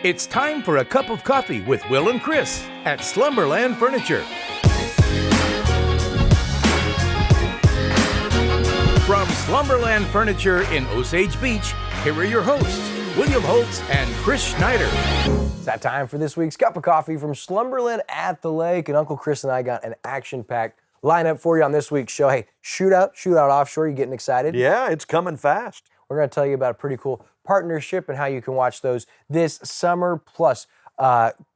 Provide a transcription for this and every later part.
It's time for a cup of coffee with Will and Chris at Slumberland Furniture. From Slumberland Furniture in Osage Beach, here are your hosts, William Holtz and Chris Schneider. It's that time for this week's cup of coffee from Slumberland at the Lake, and Uncle Chris and I got an action-packed lineup for you on this week's show. Hey, Shootout Offshore, you getting excited? Yeah, it's coming fast. We're going to tell you about a pretty cool partnership and how you can watch those this summer, plus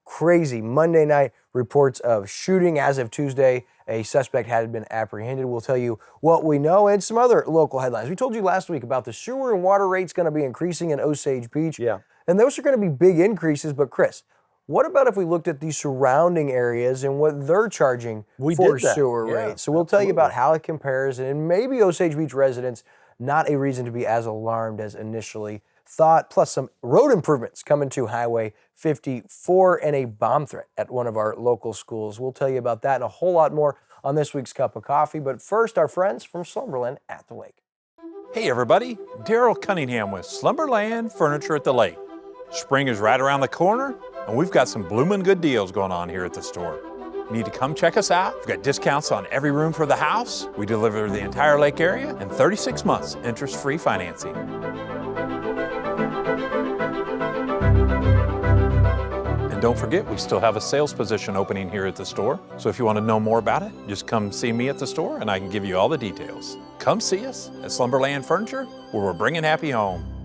crazy Monday night reports of shooting. As of Tuesday, a suspect had been apprehended. We'll tell you what we know and some other local headlines. We told you last week about the sewer and water rates going to be increasing in Osage Beach. Yeah. And those are going to be big increases, but Chris, what about if we looked at the surrounding areas and what they're charging for sewer rates? So we'll tell you about how it compares, and maybe Osage Beach residents, not a reason to be as alarmed as initially thought, plus some road improvements coming to Highway 54 and a bomb threat at one of our local schools. We'll tell you about that and a whole lot more on this week's Cup of Coffee. But first, our friends from Slumberland at the Lake. Hey everybody, Daryl Cunningham with Slumberland Furniture at the Lake. Spring is right around the corner, and we've got some bloomin' good deals going on here at the store. You need to come check us out. We've got discounts on every room for the house. We deliver the entire lake area and 36 months interest-free financing. And don't forget, we still have a sales position opening here at the store. So if you want to know more about it, just come see me at the store and I can give you all the details. Come see us at Slumberland Furniture, where we're bringing happy home.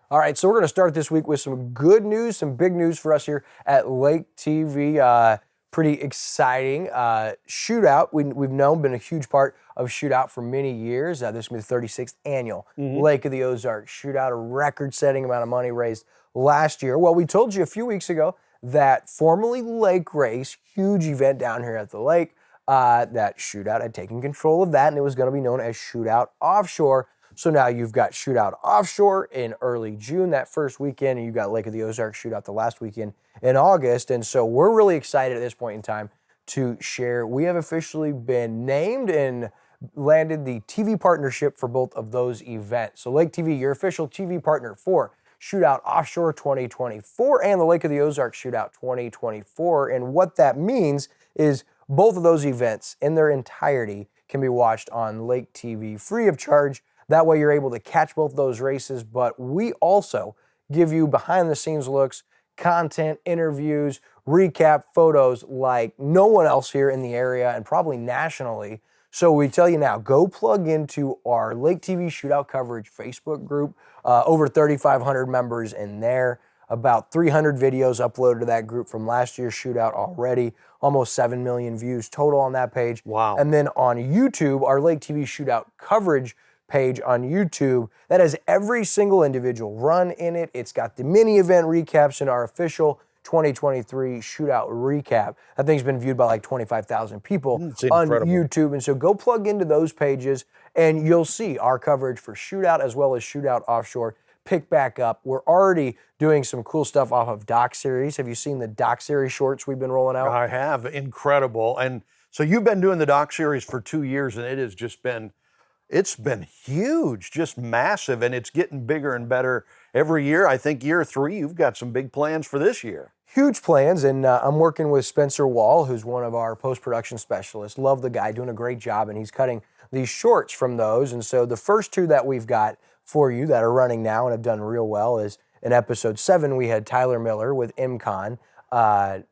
All right, so we're going to start this week with some good news, some big news for us here at Lake TV. Pretty exciting. Shootout, we've known, been a huge part of Shootout for many years. This will be the 36th annual Lake of the Ozarks Shootout, a record-setting amount of money raised last year. Well, we told you a few weeks ago that formerly Lake Race, huge event down here at the lake, that Shootout had taken control of that, and it was going to be known as Shootout Offshore. So now you've got Shootout Offshore in early June, that first weekend, and you've got Lake of the Ozarks Shootout the last weekend in August. And so we're really excited at this point in time to share. We have officially been named and landed the TV partnership for both of those events. So Lake TV, your official TV partner for Shootout Offshore 2024 and the Lake of the Ozarks Shootout 2024. And what that means is both of those events in their entirety can be watched on Lake TV free of charge. That way you're able to catch both those races, but we also give you behind the scenes looks, content, interviews, recap photos like no one else here in the area and probably nationally. So we tell you now, go plug into our Lake TV Shootout Coverage Facebook group. Over 3,500 members in there, about 300 videos uploaded to that group from last year's Shootout already, almost 7 million views total on that page. Wow. And then on YouTube, our Lake TV Shootout Coverage page on YouTube that has every single individual run in it. It's got the mini event recaps and our official 2023 Shootout recap. That thing's been viewed by like 25,000 people on YouTube. And so go plug into those pages and you'll see our coverage for Shootout as well as Shootout Offshore pick back up. We're already doing some cool stuff off of Doc Series. Have you seen the Doc Series shorts we've been rolling out? I have. Incredible. And so you've been doing the Doc Series for 2 years, and it has just been, it's been huge, just massive, and it's getting bigger and better every year. I think year 3, you've got some big plans for this year. Huge plans, and I'm working with Spencer Wall, who's one of our post-production specialists. Love the guy, doing a great job, and he's cutting these shorts from those. And so the first 2 that we've got for you that are running now and have done real well is in episode 7, we had Tyler Miller with MCon.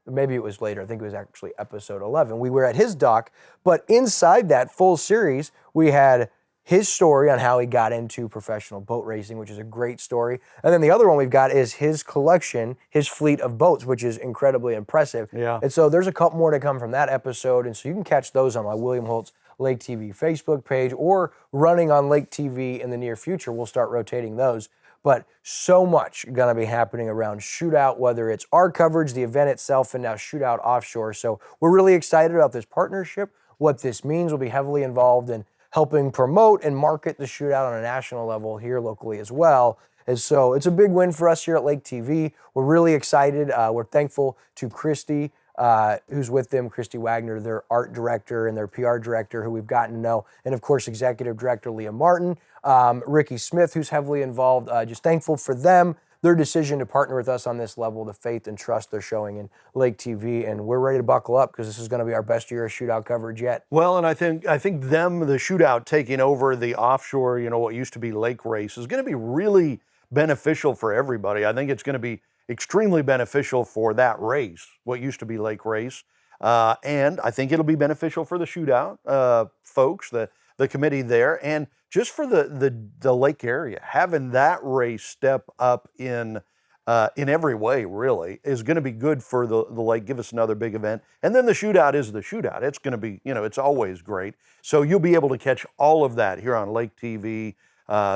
Maybe it was later. I think it was actually episode 11. We were at his doc, but inside that full series, we had his story on how he got into professional boat racing, which is a great story. And then the other one we've got is his collection, his fleet of boats, which is incredibly impressive. Yeah. And so there's a couple more to come from that episode. And so you can catch those on my William Holtz Lake TV Facebook page or running on Lake TV in the near future. We'll start rotating those. But so much going to be happening around Shootout, whether it's our coverage, the event itself, and now Shootout Offshore. So we're really excited about this partnership. What this means, we'll be heavily involved in helping promote and market the Shootout on a national level here locally as well. And so it's a big win for us here at Lake TV. We're really excited. We're thankful to Christy who's with them, Christy Wagner, their art director and their PR director, who we've gotten to know, and of course, executive director Leah Martin, Ricky Smith, who's heavily involved. Just thankful for them, their decision to partner with us on this level, the faith and trust they're showing in Lake TV, and we're ready to buckle up because this is going to be our best year of Shootout coverage yet. Well, and I think them, the Shootout, taking over the offshore, what used to be lake race, is going to be really beneficial for everybody. I think it's going to be extremely beneficial for that race, what used to be lake race, and I think it'll be beneficial for the Shootout folks, the committee there, and just for the lake area. Having that race step up in every way, really, is going to be good for the lake, give us another big event. And then the Shootout is the Shootout. It's going to be, it's always great. So you'll be able to catch all of that here on Lake TV.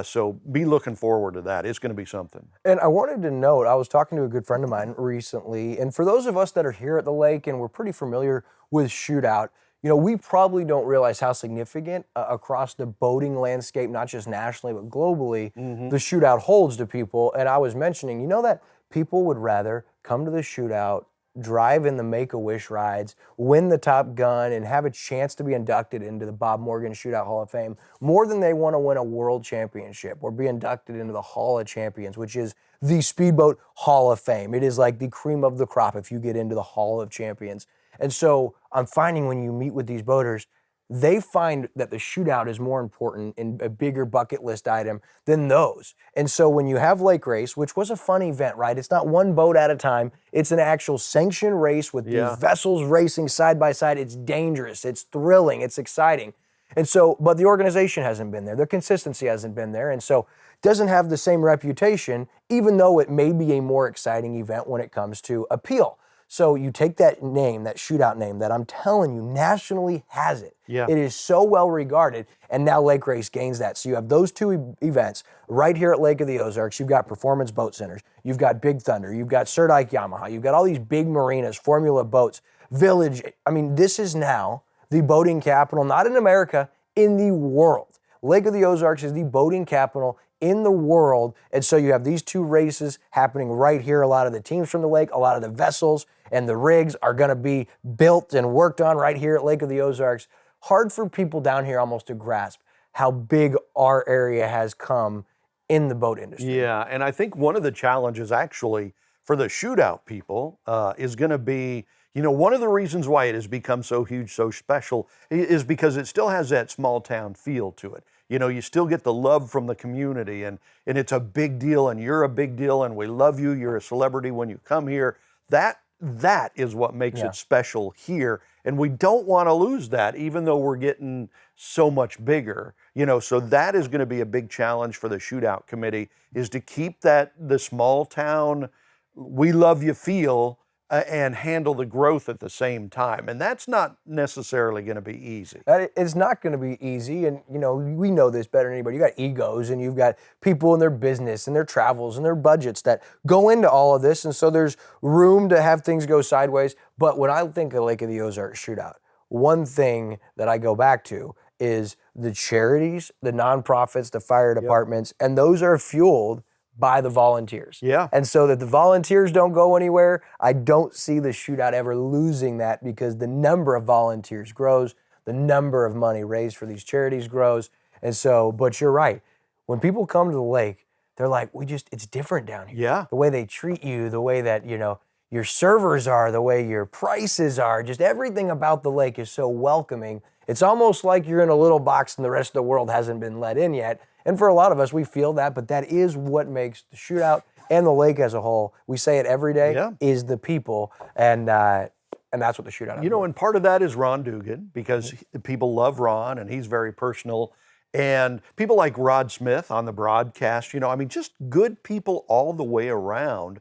So be looking forward to that. It's going to be something. And I wanted to note, I was talking to a good friend of mine recently, and for those of us that are here at the lake and we're pretty familiar with Shootout, we probably don't realize how significant across the boating landscape, not just nationally, but globally, the Shootout holds to people. And I was mentioning, that people would rather come to the Shootout, drive in the Make-A-Wish rides, win the Top Gun, and have a chance to be inducted into the Bob Morgan Shootout Hall of Fame more than they want to win a world championship or be inducted into the Hall of Champions, which is the Speedboat Hall of Fame. It is like the cream of the crop if you get into the Hall of Champions. And so I'm finding when you meet with these boaters, they find that the Shootout is more important and a bigger bucket list item than those. And so when you have Lake Race, which was a fun event, right? It's not one boat at a time. It's an actual sanctioned race with these vessels racing side by side. It's dangerous. It's thrilling. It's exciting. And so, but the organization hasn't been there. The consistency hasn't been there. And so it doesn't have the same reputation, even though it may be a more exciting event when it comes to appeal. So you take that name, that Shootout name, that I'm telling you nationally has it. Yeah. It is so well regarded, and now Lake Race gains that. So you have those two events right here at Lake of the Ozarks. You've got Performance Boat Centers. You've got Big Thunder. You've got Surdike Yamaha. You've got all these big marinas, Formula Boats, Village. I mean, this is now the boating capital, not in America, in the world. Lake of the Ozarks is the boating capital in the world. And so you have these two races happening right here. A lot of the teams from the lake, a lot of the vessels and the rigs are going to be built and worked on right here at Lake of the Ozarks. Hard for people down here almost to grasp how big our area has come in the boat industry. Yeah, and I think one of the challenges actually for the Shootout people is going to be, one of the reasons why it has become so huge, so special, is because it still has that small town feel to it. You still get the love from the community, and it's a big deal, and you're a big deal, and we love you. You're a celebrity when you come here. That is what makes it special here, and we don't want to lose that, even though we're getting so much bigger. So that is going to be a big challenge for the Shootout committee, is to keep the small town, we love you feel, and handle the growth at the same time. And that's not necessarily going to be easy. It's not going to be easy. And, we know this better than anybody. You got egos, and you've got people in their business and their travels and their budgets that go into all of this. And so there's room to have things go sideways. But when I think of Lake of the Ozarks Shootout, one thing that I go back to is the charities, the nonprofits, the fire departments, and those are fueled by the volunteers. Yeah. And so that the volunteers don't go anywhere, I don't see the Shootout ever losing that, because the number of volunteers grows, the number of money raised for these charities grows. And so, but you're right. When people come to the lake, they're like, it's different down here. Yeah. The way they treat you, the way that, your servers are, the way your prices are, just everything about the lake is so welcoming. It's almost like you're in a little box and the rest of the world hasn't been let in yet. And for a lot of us, we feel that, but that is what makes the Shootout and the lake as a whole, we say it every day, is the people. And that's what the Shootout is. And part of that is Ron Dugan, because people love Ron and he's very personal. And people like Rod Smith on the broadcast, just good people all the way around.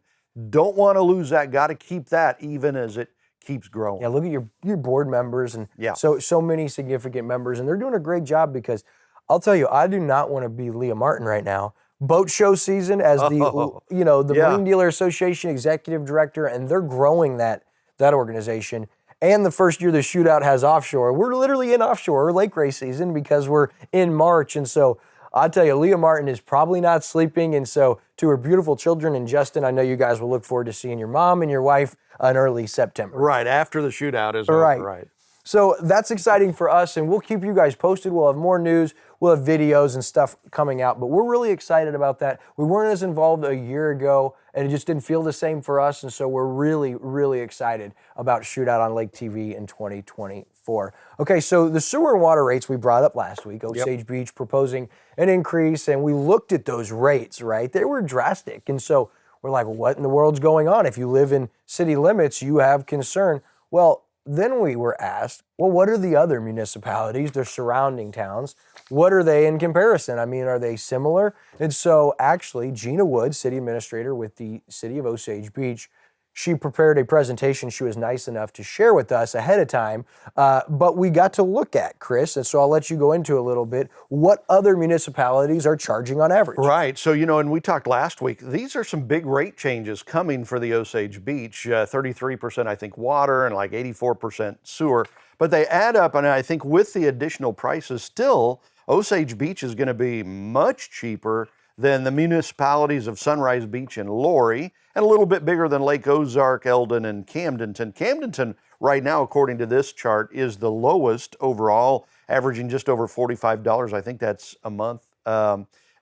Don't want to lose that, got to keep that even as it keeps growing. Yeah, look at your board members and so many significant members, and they're doing a great job, because I'll tell you, I do not want to be Leah Martin right now. Boat show season as the Marine Dealer Association executive director, and they're growing that organization. And the first year the Shootout has offshore. We're literally in offshore lake race season because we're in March, and so I'll tell you, Leah Martin is probably not sleeping. And so to her beautiful children and Justin, I know you guys will look forward to seeing your mom and your wife in early September. Right, after the shootout is over. Right. So that's exciting for us, and we'll keep you guys posted. We'll have more news. We'll have videos and stuff coming out, but we're really excited about that. We weren't as involved a year ago, and it just didn't feel the same for us, and so we're really, really excited about Shootout on Lake TV in 2024. Okay, so the sewer and water rates we brought up last week, Osage Beach proposing an increase, and we looked at those rates, right? They were drastic, and so we're like, what in the world's going on? If you live in city limits, you have concern. Well, then we were asked, well, what are the other municipalities, the surrounding towns? What are they in comparison? I mean, are they similar? And so actually, Gina Wood, city administrator with the city of Osage Beach, she prepared a presentation she was nice enough to share with us ahead of time, but we got to look at, Chris, and so I'll let you go into a little bit, what other municipalities are charging on average. Right, so and we talked last week, these are some big rate changes coming for the Osage Beach, 33% I think water and like 84% sewer, but they add up, and I think with the additional prices still, Osage Beach is going to be much cheaper than the municipalities of Sunrise Beach and Laurie, and a little bit bigger than Lake Ozark, Eldon, and Camdenton. Camdenton, right now, according to this chart, is the lowest overall, averaging just over $45. I think that's a month.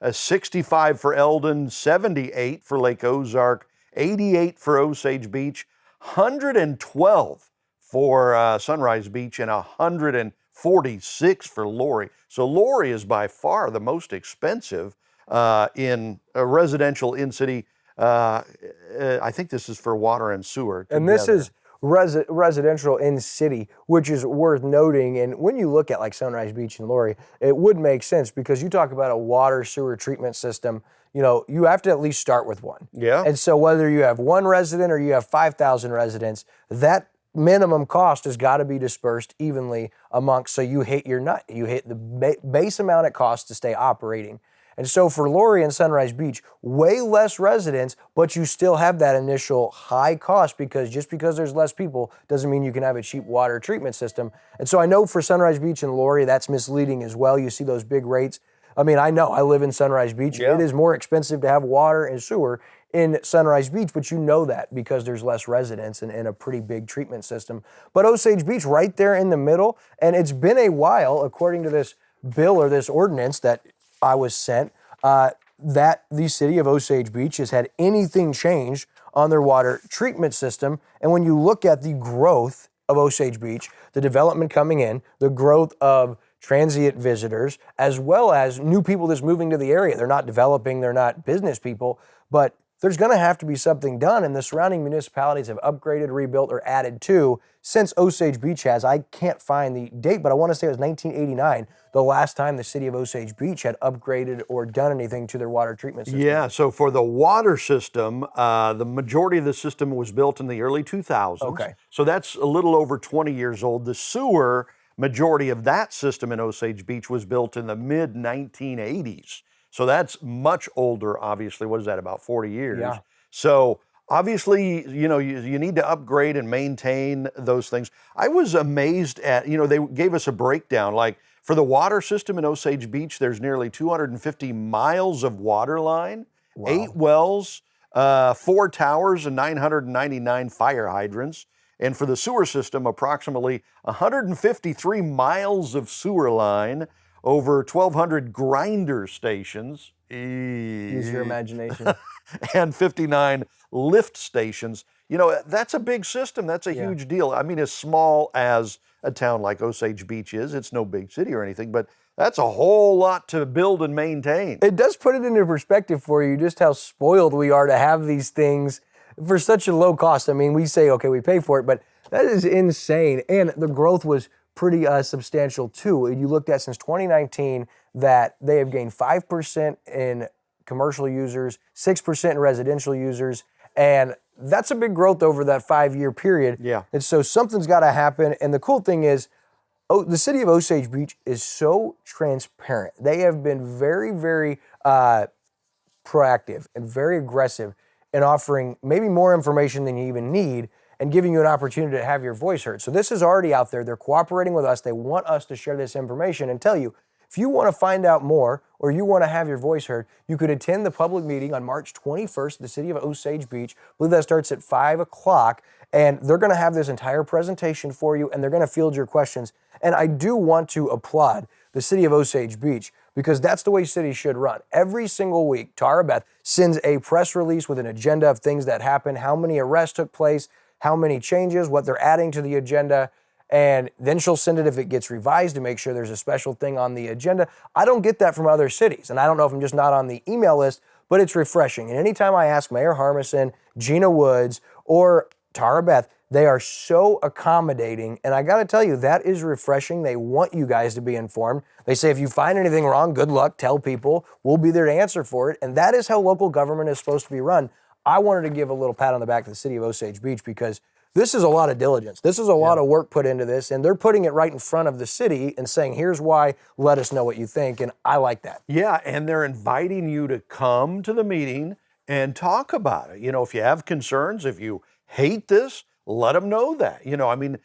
65 for Eldon, 78 for Lake Ozark, 88 for Osage Beach, 112 for Sunrise Beach, and 146 for Laurie. So Laurie is by far the most expensive in a residential in-city. I think this is for water and sewer together. And this is residential in-city, which is worth noting. And when you look at like Sunrise Beach and Laurie, it would make sense because you talk about a water sewer treatment system, you have to at least start with one. Yeah. And so whether you have one resident or you have 5,000 residents, that minimum cost has got to be dispersed evenly amongst, so you hit your nut. You hit the base amount it costs to stay operating. And so for Laurie and Sunrise Beach, way less residents, but you still have that initial high cost because just because there's less people doesn't mean you can have a cheap water treatment system. And so I know for Sunrise Beach and Laurie, that's misleading as well. You see those big rates. I mean, I know I live in Sunrise Beach. Yeah. It is more expensive to have water and sewer in Sunrise Beach, but you know that because there's less residents and a pretty big treatment system. But Osage Beach right there in the middle, and it's been a while, according to this bill or this ordinance that I was sent, that the city of Osage Beach has had anything changed on their water treatment system. And when you look at the growth of Osage Beach, the development coming in, the growth of transient visitors, as well as new people that's moving to the area. They're not developing, they're not business people, but there's going to have to be something done, and the surrounding municipalities have upgraded, rebuilt, or added to since Osage Beach has. I can't find the date, but I want to say it was 1989, the last time the city of Osage Beach had upgraded or done anything to their water treatment system. Yeah, so for the water system, the majority of the system was built in the early 2000s. Okay. So that's a little over 20 years old. The sewer, majority of that system in Osage Beach was built in the mid-1980s. So that's much older, obviously. What is that, about 40 years? Yeah. So obviously, you need to upgrade and maintain those things. I was amazed at, they gave us a breakdown. Like for the water system in Osage Beach, there's nearly 250 miles of water line, 8 wells, 4 towers, and 999 fire hydrants. And for the sewer system, approximately 153 miles of sewer line, over 1,200 grinder stations. Use your imagination. And 59 lift stations. That's a big system. That's a huge deal. I mean, as small as a town like Osage Beach is, it's no big city or anything, but that's a whole lot to build and maintain. It does put it into perspective for you just how spoiled we are to have these things for such a low cost. I mean, we say, okay, we pay for it, but that is insane. And the growth was pretty substantial too. You looked at since 2019 that they have gained 5% in commercial users, 6% in residential users, and that's a big growth over that 5-year period. Yeah. And so something's got to happen. And the cool thing is, the city of Osage Beach is so transparent. They have been very, very proactive and very aggressive in offering maybe more information than you even need and giving you an opportunity to have your voice heard. So this is already out there. They're cooperating with us. They want us to share this information and tell you, If you want to find out more or you want to have your voice heard, you could attend the public meeting on March 21st at the city of Osage Beach. I believe that starts at 5 o'clock. And they're going to have this entire presentation for you, and they're going to field your questions. And I do want to applaud the city of Osage Beach because that's the way cities should run. Every single week, Tara Beth sends a press release with an agenda of things that happened, how many arrests took place, how many changes, what they're adding to the agenda. And then she'll send it if it gets revised to make sure there's a special thing on the agenda. I don't get that from other cities, and I don't know if I'm just not on the email list, but it's refreshing. And anytime I ask Mayor Harmison, Gina Woods, or Tara Beth, they are so accommodating, and I got to tell you, that is refreshing. They want you guys to be informed. They say if you find anything wrong, good luck, tell people. We'll be there to answer for it, and that is how local government is supposed to be run. I wanted to give a little pat on the back to the city of Osage Beach because this is a lot of diligence. This is a lot of work put into this, and they're putting it right in front of the city and saying, here's why, let us know what you think, and I like that. Yeah, and they're inviting you to come to the meeting and talk about it. You know, if you have concerns, if you hate this, let them know that. You know, I mean,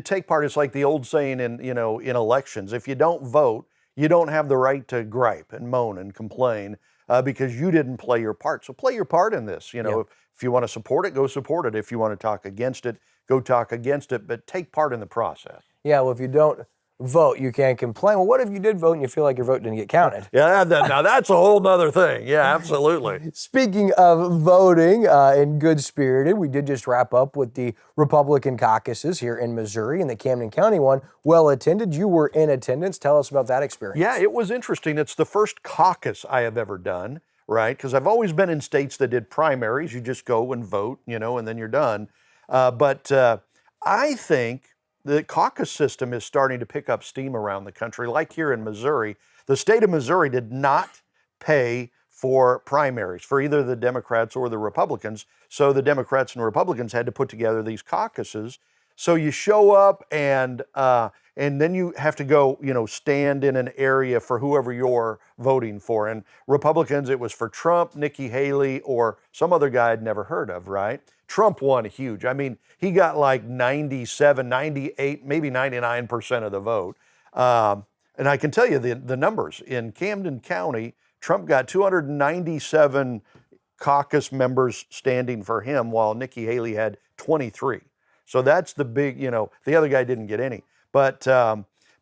take part. It's like the old saying in elections: if you don't vote, you don't have the right to gripe and moan and complain because you didn't play your part. So play your part in this. You know, if you want to support it, go support it. If you want to talk against it, go talk against it. But take part in the process. Yeah, well, if you don't vote, you can't complain. Well, what if you did vote and you feel like your vote didn't get counted? Yeah, now that's a whole nother thing. Yeah, absolutely. Speaking of voting in good spirited, we did just wrap up with the Republican caucuses here in Missouri, and the Camden County one well attended. You were in attendance. Tell us about that experience. Yeah, it was interesting. It's the first caucus I have ever done, right? Because I've always been in states that did primaries. You just go and vote, and then you're done. But I think the caucus system is starting to pick up steam around the country. Like here in Missouri, the state of Missouri did not pay for primaries for either the Democrats or the Republicans. So the Democrats and Republicans had to put together these caucuses. So you show up and then you have to go, stand in an area for whoever you're voting for. And Republicans, it was for Trump, Nikki Haley, or some other guy I'd never heard of, right? Trump won huge. I mean, he got like 97, 98, maybe 99% of the vote. And I can tell you the numbers. In Camden County, Trump got 297 caucus members standing for him, while Nikki Haley had 23. So that's the big, the other guy didn't get any. But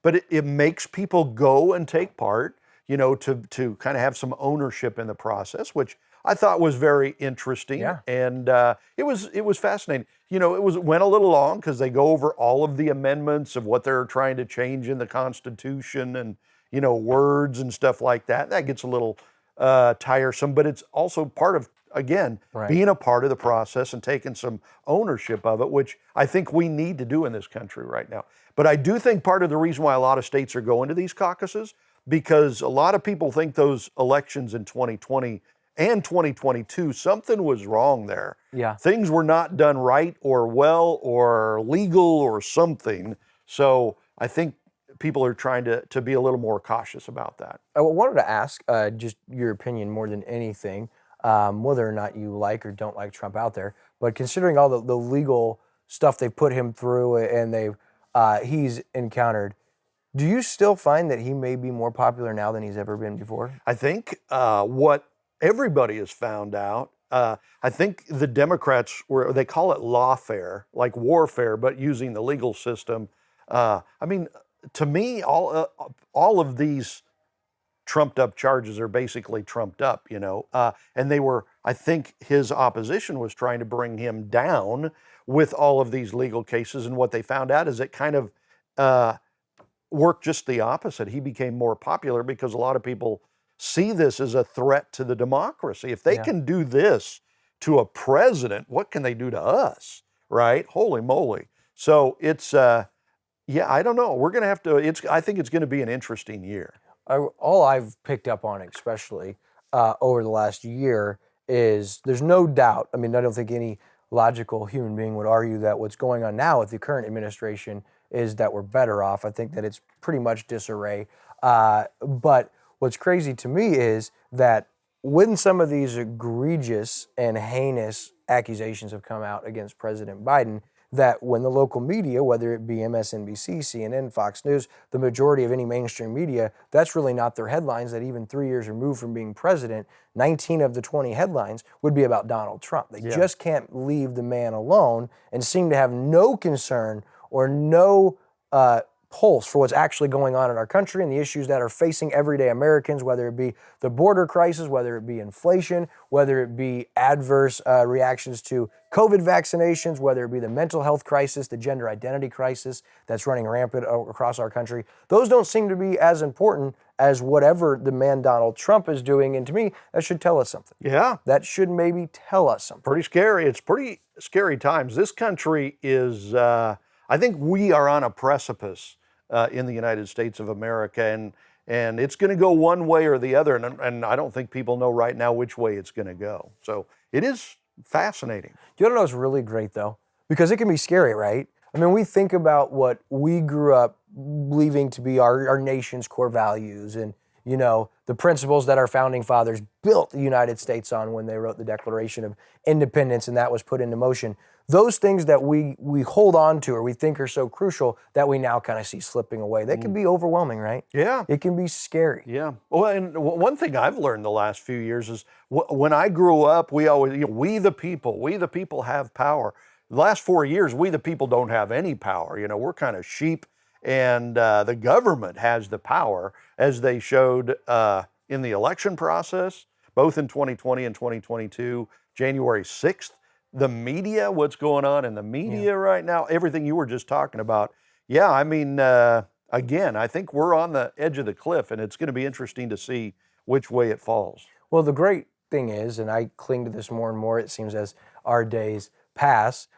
it makes people go and take part, to kind of have some ownership in the process, which I thought was very interesting. Yeah. And it was fascinating. It went a little long because they go over all of the amendments of what they're trying to change in the Constitution and, words and stuff like that. That gets a little tiresome, but it's also part of, again, being a part of the process and taking some ownership of it, which I think we need to do in this country right now. But I do think part of the reason why a lot of states are going to these caucuses, because a lot of people think those elections in 2020 and 2022, something was wrong there. Yeah. Things were not done right or well or legal or something. So I think people are trying to be a little more cautious about that. I wanted to ask just your opinion more than anything, whether or not you like or don't like Trump out there, but considering all the legal stuff they've put him through and he's encountered, do you still find that he may be more popular now than he's ever been before? I think what everybody has found out, I think the Democrats they call it lawfare, like warfare, but using the legal system. I mean, to me, all of these trumped up charges are basically trumped up, and they were, I think his opposition was trying to bring him down with all of these legal cases. And what they found out is it kind of worked just the opposite. He became more popular because a lot of people see this as a threat to the democracy. If they can do this to a president, what can they do to us, right? Holy moly. So it's, I don't know. We're going to have to, I think it's going to be an interesting year. All I've picked up on, especially over the last year, is there's no doubt. I mean, I don't think any logical human being would argue that what's going on now with the current administration is that we're better off. I think that it's pretty much disarray. But what's crazy to me is that when some of these egregious and heinous accusations have come out against President Biden, that when the local media, whether it be MSNBC, CNN, Fox News, the majority of any mainstream media, that's really not their headlines, that even 3 years removed from being president, 19 of the 20 headlines would be about Donald Trump. They just can't leave the man alone and seem to have no concern or no pulse for what's actually going on in our country and the issues that are facing everyday Americans, whether it be the border crisis, whether it be inflation, whether it be adverse reactions to COVID vaccinations, whether it be the mental health crisis, the gender identity crisis that's running rampant across our country. Those don't seem to be as important as whatever the man Donald Trump is doing. And to me, that should tell us something. Yeah. That should maybe tell us something. Pretty scary. It's pretty scary times. This country is, I think we are on a precipice in the United States of America, and it's going to go one way or the other, and I don't think people know right now which way it's going to go. So it is fascinating. You want to know what's really great, though? Because it can be scary, right? I mean, we think about what we grew up believing to be our nation's core values and, you know, the principles that our founding fathers built the United States on when they wrote the Declaration of Independence, and that was put into motion. Those things that we hold on to or we think are so crucial that we now kind of see slipping away. They can be overwhelming, right? Yeah. It can be scary. Yeah. Well, and one thing I've learned the last few years is when I grew up, we always, we the people have power. The last 4 years, we the people don't have any power. You know, we're kind of sheep, and the government has the power, as they showed in the election process, both in 2020 and 2022, January 6th. The media, what's going on in the media right now, everything you were just talking about. Yeah, I mean, again, I think we're on the edge of the cliff, and it's going to be interesting to see which way it falls. Well, the great thing is, and I cling to this more and more, it seems, as our days pass,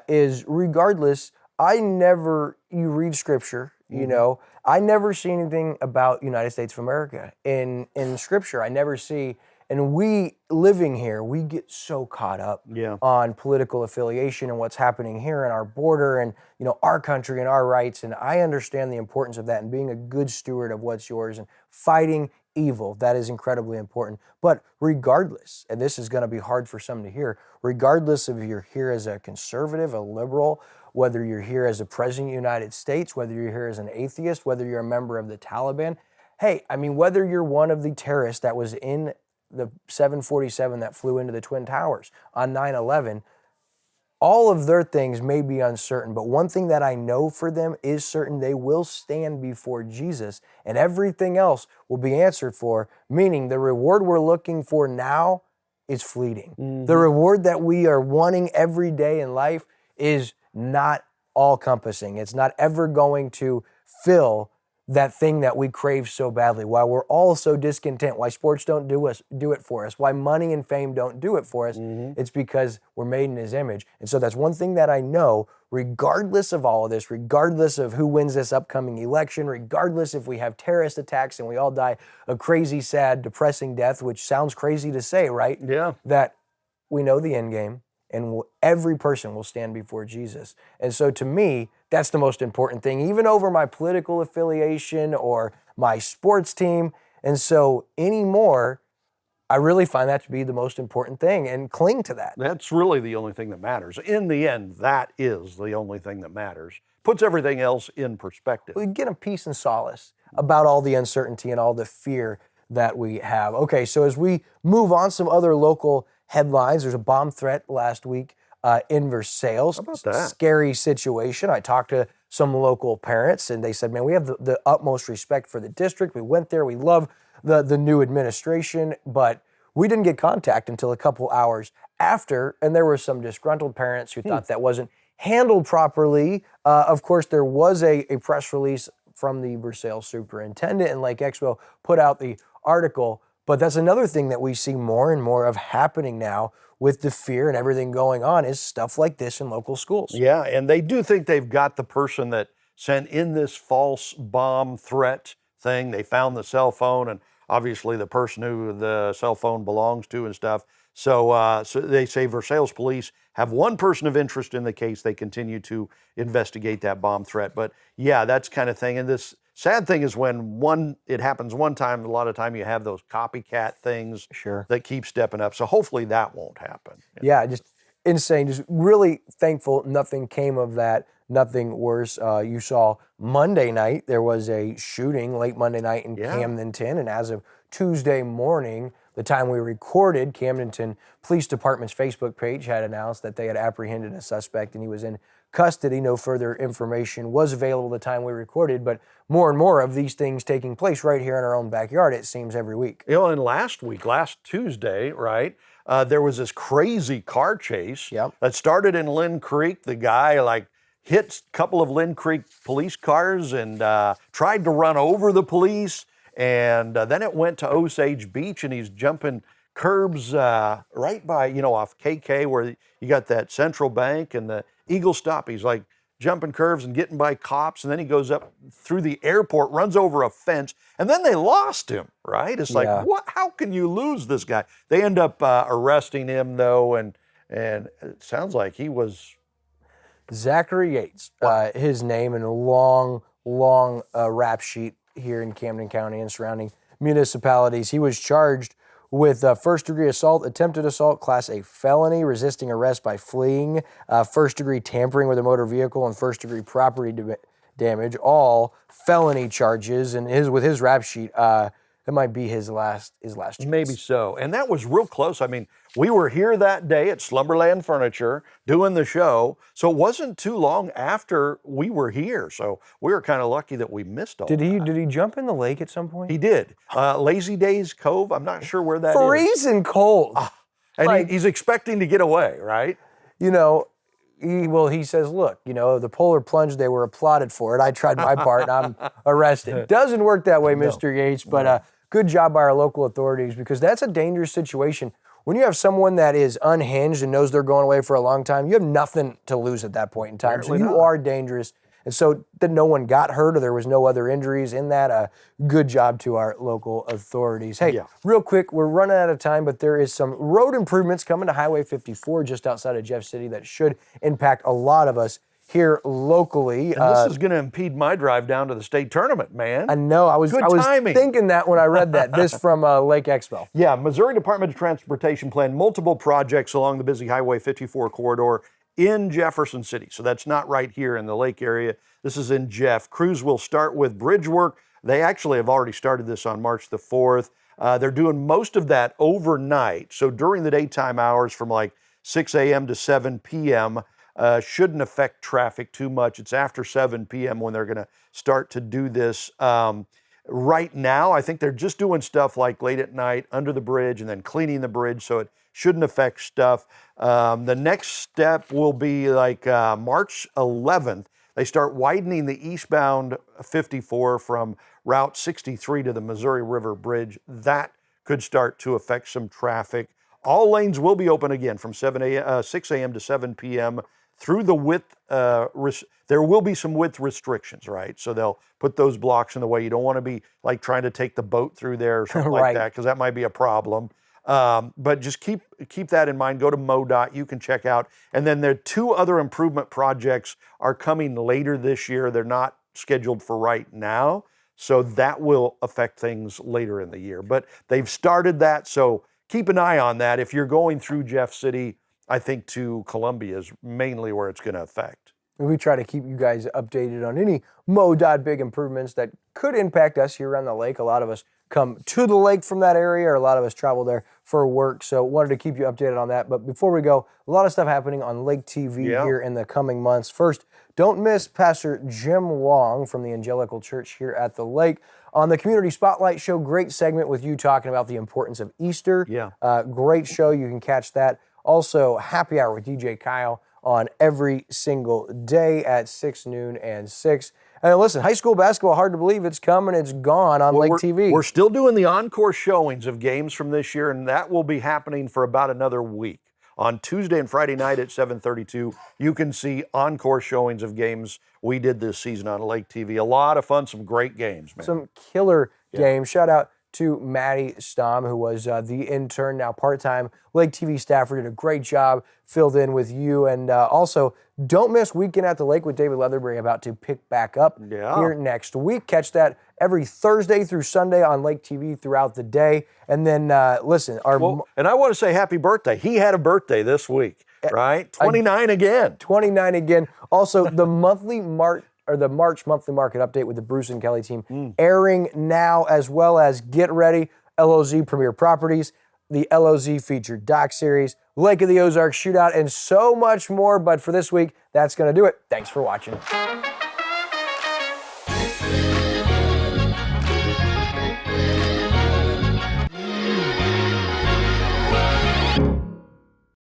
is regardless, you read scripture, you know, I never see anything about United States of America in scripture. I never see. And we living here, we get so caught up on political affiliation and what's happening here in our border and, you know, our country and our rights. And I understand the importance of that and being a good steward of what's yours and fighting evil. That is incredibly important. But regardless, and this is going to be hard for some to hear, regardless if you're here as a conservative, a liberal, whether you're here as a president of the United States, whether you're here as an atheist, whether you're a member of the Taliban, hey, I mean, whether you're one of the terrorists that was in the 747 that flew into the Twin Towers on 9/11, all of their things may be uncertain, but one thing that I know for them is certain: they will stand before Jesus, and everything else will be answered for, meaning the reward we're looking for now is fleeting. The reward that we are wanting every day in life is not all-encompassing. It's not ever going to fill that thing that we crave so badly, why we're all so discontent, why sports don't do it for us, why money and fame don't do it for us. It's because we're made in His image. And so that's one thing that I know, regardless of all of this, regardless of who wins this upcoming election, regardless if we have terrorist attacks and we all die a crazy, sad, depressing death, which sounds crazy to say, right? Yeah. That we know the end game, and every person will stand before Jesus. And so to me, that's the most important thing, even over my political affiliation or my sports team. And so anymore, I really find that to be the most important thing and cling to that. That's really the only thing that matters. In the end, that is the only thing that matters. Puts everything else in perspective. We get a peace and solace about all the uncertainty and all the fear that we have. Okay, so as we move on, some other local headlines. There's a bomb threat last week in Versailles. How about that? Scary situation. I talked to some local parents, and they said, man, we have the utmost respect for the district. We went there. We love the new administration, but we didn't get contact until a couple hours after, and there were some disgruntled parents who thought that wasn't handled properly. Of course, there was a press release from the Versailles superintendent, and Lake Expo put out the article. But that's another thing that we see more and more of happening now with the fear and everything going on is stuff like this in local schools. Yeah, and they do think they've got the person that sent in this false bomb threat thing. They found the cell phone and obviously the person who the cell phone belongs to and stuff. So they say Versailles police have one person of interest in the case. They continue to investigate that bomb threat. But yeah, that's kind of thing. And this sad thing is when it happens one time, a lot of time you have those copycat things that keep stepping up. So hopefully that won't happen. Yeah, just insane. Just really thankful nothing came of that. Nothing worse. You saw Monday night, there was a shooting late Monday night in Camdenton. And as of Tuesday morning, the time we recorded, Camdenton Police Department's Facebook page had announced that they had apprehended a suspect and he was in custody. No further information was available the time we recorded, but more and more of these things taking place right here in our own backyard, it seems, every week. You know, and last Tuesday, right, there was this crazy car chase that started in Lynn Creek. The guy, hit a couple of Lynn Creek police cars and tried to run over the police. And then it went to Osage Beach, and he's jumping curbs right by, off KK where you got that Central Bank and the Eagle Stop. He's jumping curves and getting by cops, and then he goes up through the airport, runs over a fence, and then they lost him, right? It's what? How can you lose this guy? They end up arresting him, though, and it sounds like he was... Zachary Yates, his name, and a long rap sheet here in Camden County and surrounding municipalities. He was charged with first-degree assault, attempted assault, Class A felony, resisting arrest by fleeing, first-degree tampering with a motor vehicle, and first-degree property damage, all felony charges. And with his rap sheet, it might be his last chance. Maybe so. And that was real close. I mean, we were here that day at Slumberland Furniture doing the show, so it wasn't too long after we were here. So we were kind of lucky that we missed all that. Did he jump in the lake at some point? He did. Lazy Days Cove, I'm not sure where that is. Freezing cold. And he's expecting to get away, right? He says, look, the polar plunge, they were applauded for it. I tried my part and I'm arrested. Doesn't work that way, Mr. Yates, but good job by our local authorities, because that's a dangerous situation. When you have someone that is unhinged and knows they're going away for a long time, you have nothing to lose at that point in time. So you are dangerous. And so that no one got hurt or there was no other injuries in that, good job to our local authorities. Hey, real quick, we're running out of time, but there is some road improvements coming to Highway 54 just outside of Jeff City that should impact a lot of us here locally. And this is going to impede my drive down to the state tournament, man. I know. I was thinking that when I read that. This from Lake Expo. Yeah, Missouri Department of Transportation planned multiple projects along the busy Highway 54 corridor in Jefferson City. So that's not right here in the lake area. This is in Jeff. Crews will start with bridge work. They actually have already started this on March the 4th. They're doing most of that overnight. So during the daytime hours from 6 a.m. to 7 p.m., shouldn't affect traffic too much. It's after 7 p.m. when they're going to start to do this. Right now, I think they're just doing stuff late at night under the bridge and then cleaning the bridge, so it shouldn't affect stuff. The next step will be March 11th. They start widening the eastbound 54 from Route 63 to the Missouri River Bridge. That could start to affect some traffic. All lanes will be open again from 6 a.m. to 7 p.m. through the width. There will be some width restrictions, right? So they'll put those blocks in the way. You don't want to be trying to take the boat through there or something like that, because that might be a problem. But just keep that in mind. Go to MoDOT. You can check out. And then there are 2 other improvement projects are coming later this year. They're not scheduled for right now. So that will affect things later in the year. But they've started that, so keep an eye on that. If you're going through Jeff City, I think to Columbia is mainly where it's going to affect. We try to keep you guys updated on any MoDOT big improvements that could impact us here around the lake. A lot of us come to the lake from that area, or a lot of us travel there for work. So wanted to keep you updated on that. But before we go, a lot of stuff happening on Lake TV here in the coming months. First, don't miss Pastor Jim Long from the Angelical Church here at the lake on the Community Spotlight Show. Great segment with you talking about the importance of Easter. Great show. You can catch that. Also, Happy Hour with DJ Kyle on every single day at 6 noon and 6. And listen, high school basketball, hard to believe it's coming, it's gone on Lake TV. We're still doing the encore showings of games from this year, and that will be happening for about another week. On Tuesday and Friday night at 7:32, you can see encore showings of games we did this season on Lake TV. A lot of fun, some great games, man. Some killer games. Shout out to Maddie Stom, who was the intern, now part-time Lake TV staffer, did a great job, filled in with you. And also, don't miss Weekend at the Lake with David Leatherbury, about to pick back up here next week. Catch that every Thursday through Sunday on Lake TV throughout the day. And then, listen, and I want to say happy birthday. He had a birthday this week. right? 29 again. 29 again. Also, the March monthly market update with the Bruce and Kelly team airing now, as well as get ready, LOZ Premier Properties, the LOZ featured doc series, Lake of the Ozarks Shootout, and so much more. But for this week, that's going to do it. Thanks for watching.